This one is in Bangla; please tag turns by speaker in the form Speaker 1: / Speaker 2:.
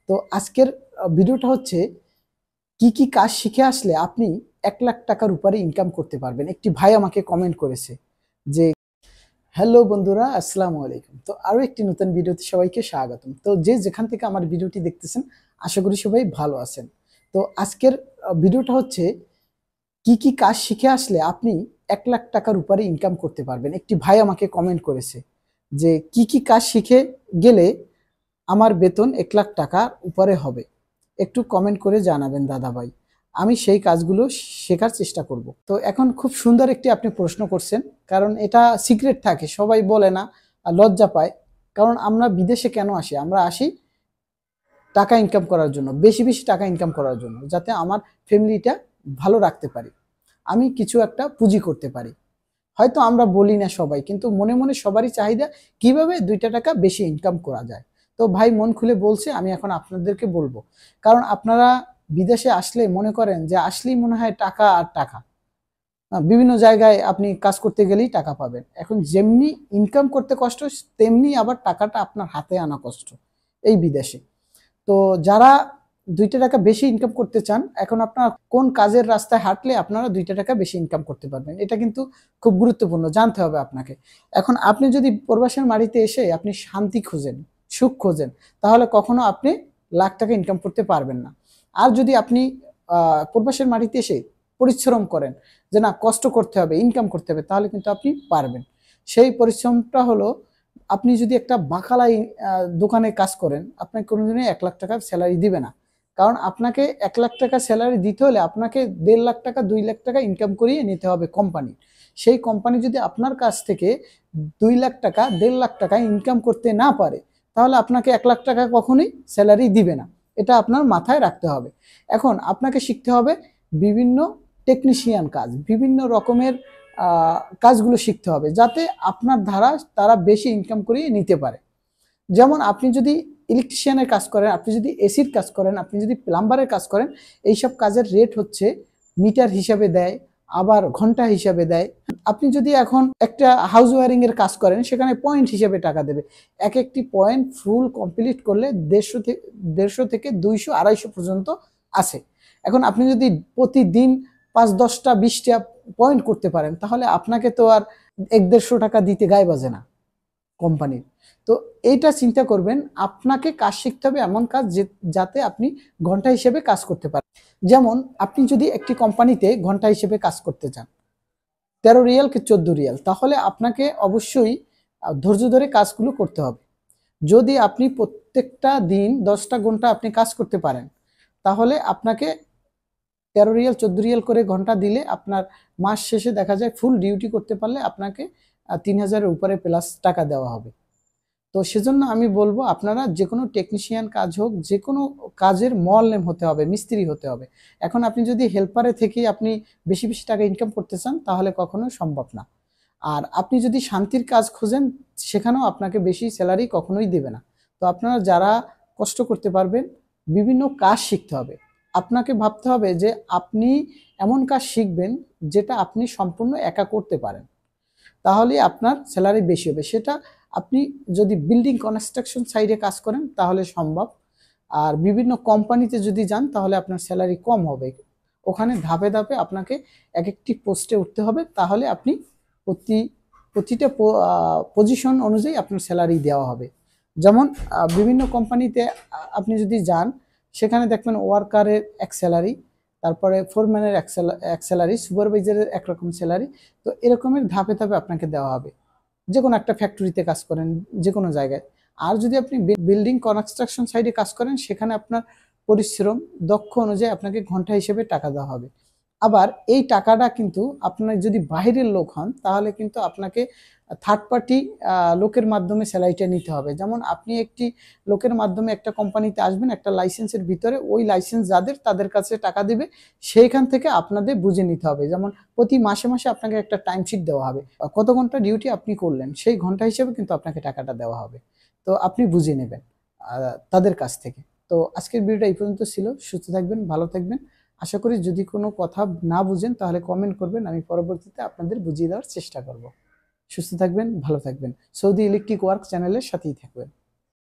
Speaker 1: তো আজকের ভিডিওটা হচ্ছে কি কি কাজ শিখে আসলে আপনি 1 লাখ টাকার উপরে ইনকাম করতে পারবেন। একটি ভাই আমাকে কমেন্ট করেছে যে হ্যালো বন্ধুরা, আসসালামু আলাইকুম। তো আরো একটি নতুন ভিডিওতে সবাইকে স্বাগতম। তো যে যেখান থেকে আমার ভিডিওটি দেখতেছেন আশা করি সবাই ভালো আছেন। তো আজকের ভিডিওটা হচ্ছে কি কি কাজ শিখে আসলে আপনি 1 লাখ টাকার উপরে ইনকাম করতে পারবেন। একটি ভাই আমাকে কমেন্ট করেছে যে কি কি কাজ শিখে গেলে আমার বেতন 1 লাখ টাকার উপরে হবে। একটু কমেন্ট করে জানাবেন দাদা ভাই, আমি সেই কাজগুলো শেখার চেষ্টা করব। তো এখন খুব সুন্দর একটি আপনি প্রশ্ন করছেন, কারণ এটা সিক্রেট থাকে, সবাই বলে না, আর লজ্জা পায়। কারণ আমরা বিদেশে কেন আসি? আমরা আসি টাকা ইনকাম করার জন্য, বেশি বেশি টাকা ইনকাম করার জন্য, যাতে আমার ফ্যামিলিটা ভালো রাখতে পারি, আমি কিছু একটা পুঁজি করতে পারি। হয়তো আমরা বলি না সবাই, কিন্তু মনে মনে সবারই চাহিদা কিভাবে 2টা টাকা বেশি ইনকাম করা যায়। তো ভাই মন খুলে বলছে, আমি এখন আপনাদেরকে বলবো। কারণ আপনারা বিদেশে আসলে মনে করেন যে আসলেই মনে হয় টাকা আর টাকা। বিভিন্ন জায়গায় আপনি কাজ করতে গেলেই টাকা পাবেন। এখন যেমনি ইনকাম করতে কষ্ট, তেমনি আবার টাকাটা আপনার হাতে আনা কষ্ট এই বিদেশে। তো যারা 2টা টাকা বেশি ইনকাম করতে চান, এখন আপনার কোন কাজের রাস্তায় হাঁটলে আপনারা 2টা টাকা বেশি ইনকাম করতে পারবেন, এটা কিন্তু খুব গুরুত্বপূর্ণ, জানতে হবে আপনাকে। এখন আপনি যদি প্রবাসের মাটিতে এসে আপনি শান্তি খোঁজেন, সুখ খোঁজেন, তাহলে কখনো আপনি লাখ টাকা ইনকাম করতে পারবেন না। আর যদি আপনি প্রবাসের মাটিতে এসে পরিশ্রম করেন, যে না কষ্ট করতে হবে, ইনকাম করতে হবে, তাহলে কিন্তু আপনি পারবেন। সেই পরিশ্রমটা হলো, আপনি যদি একটা বাকালাই দোকানে কাজ করেন, আপনাকে কোনোদিনই 1 লাখ টাকার স্যালারি দিবে না। কারণ আপনাকে 1 লাখ টাকা স্যালারি দিতে হলে আপনাকে 1.5 লাখ টাকা 2 লাখ টাকা ইনকাম করিয়ে নিতে হবে কোম্পানি। সেই কোম্পানি যদি আপনার কাছ থেকে 2 লাখ টাকা 1.5 লাখ টাকা ইনকাম করতে না পারে, তাহলে আপনাকে 1 লাখ টাকা কখনোই স্যালারি দিবে না। এটা আপনার মাথায় রাখতে হবে। এখন আপনাকে শিখতে হবে বিভিন্ন টেকনিশিয়ান কাজ, বিভিন্ন রকমের কাজগুলো শিখতে হবে, যাতে আপনার দ্বারা তারা বেশি ইনকাম করিয়ে নিতে পারে। যেমন আপনি যদি ইলেকট্রিশিয়ানের কাজ করেন, আপনি যদি এসির কাজ করেন, আপনি যদি প্লাম্বারের কাজ করেন, এইসব কাজের রেট হচ্ছে মিটার হিসাবে দেয়, আবার ঘন্টা হিসাবে দেয়। আপনি যদি এখন একটা হাউস ওয়ারিং এর কাজ করেন, সেখানে পয়েন্ট হিসাবে টাকা দেবে। এক একটি পয়েন্ট ফুল কমপ্লিট করলে 150 থেকে 200 250 পর্যন্ত আছে। এখন আপনি যদি প্রতিদিন 5 10টা 20টা পয়েন্ট করতে পারেন, তাহলে আপনাকে তো আর 150 টাকা দিতে গায়ে বাজে না কোম্পানির। তো এইটা চিন্তা করবেন, আপনাকে কাজ শিখতে হবে এমন কাজ যাতে আপনি ঘন্টা হিসেবে কাজ করতে পারেন। যেমন আপনি যদি একটি কোম্পানিতে ঘন্টা হিসেবে কাজ করতে চান, 13 রিয়াল কি 14 রিয়াল, তাহলে আপনাকে অবশ্যই ধৈর্য ধরে কাজগুলো করতে হবে। যদি আপনি প্রত্যেকটা দিন 10টা ঘন্টা আপনি কাজ করতে পারেন, তাহলে আপনাকে 13 রিয়াল 14 রিয়াল করে ঘন্টা দিলে আপনার মাস শেষে দেখা যায় ফুল ডিউটি করতে পারলে আপনাকে 3000-এর উপরে প্লাস টাকা দেওয়া হবে। তো সেজন্য আমি বলবো, আপনারা যে কোনো টেকনিশিয়ান কাজ হোক, যে কোনো কাজের মোয়াল্লেম হতে হবে, মিস্ত্রি হতে হবে। এখন আপনি যদি হেল্পারে থেকে আপনি বেশি বেশি টাকা ইনকাম করতে চান, তাহলে কখনো সম্ভব না। আর আপনি যদি শান্তির কাজ খোঁজেন, সেখানেও আপনাকে বেশি স্যালারি কখনোই দেবে না। তো আপনারা যারা কষ্ট করতে পারবেন, বিভিন্ন কাজ শিখতে হবে। আপনাকে ভাবতে হবে যে আপনি এমন কাজ শিখবেন যেটা আপনি সম্পূর্ণ একা করতে পারেন, তাহলে আপনার স্যালারি বেশি হবে। সেটা আপনি যদি বিল্ডিং কনস্ট্রাকশন সাইডে কাজ করেন তাহলে সম্ভব, আর বিভিন্ন কোম্পানিতে যদি যান তাহলে আপনার স্যালারি কম হবে। ওখানে ধাপে ধাপে আপনাকে এক একটি পোস্টে উঠতে হবে, তাহলে আপনি প্রতিটা পজিশন অনুযায়ী আপনার স্যালারি দেওয়া হবে। যেমন বিভিন্ন কোম্পানিতে আপনি যদি যান, সেখানে দেখবেন ওয়ার্কারের এক স্যালারি, তারপরে ফোরম্যানের এক স্যালারি, সুপারভাইজারের একরকম স্যালারি। তো এরকমের ধাপে ধাপে আপনাকে দেওয়া হবে, যে কোনো একটা ফ্যাক্টরিতে কাজ করেন, যে কোনো জায়গায়। আর যদি আপনি বিল্ডিং কনস্ট্রাকশন সাইডে কাজ করেন, সেখানে আপনার পরিশ্রম দক্ষ অনুযায়ী আপনাকে ঘন্টা হিসেবে টাকা দেওয়া হবে। আবার এই টাকাটা কিন্তু আপনার যদি বাহিরের লোক হন, তাহলে কিন্তু আপনাকে থার্ড পার্টি লোকের মাধ্যমে স্যালারিটা নিতে হবে। যেমন আপনি একটি লোকের মাধ্যমে একটা কোম্পানিতে আসবেন, একটা লাইসেন্সের ভিতরে, ওই লাইসেন্স যাদের তাদের কাছে টাকা দিবে, সেইখান থেকে আপনাদের বুঝে নিতে হবে। যেমন প্রতি মাসে মাসে আপনাকে একটা টাইমশিট দেওয়া হবে, কত ঘন্টা ডিউটি আপনি করলেন, সেই ঘন্টা হিসেবে কিন্তু আপনাকে টাকাটা দেওয়া হবে। তো আপনি বুঝে নেবেন তাদের কাছ থেকে। তো আজকের ভিডিওটা এই পর্যন্ত ছিল। সুস্থ থাকবেন, ভালো থাকবেন। আশা করি যদি কোনো কথা না বুঝেন তাহলে কমেন্ট করবেন, আমি পরবর্তীতে আপনাদের বুঝিয়ে দেওয়ার চেষ্টা করব। সুস্থ থাকবেন, ভালো থাকবেন। সৌদি ইলেকট্রিক ওয়ার্ক চ্যানেলের সাথেই থাকবেন।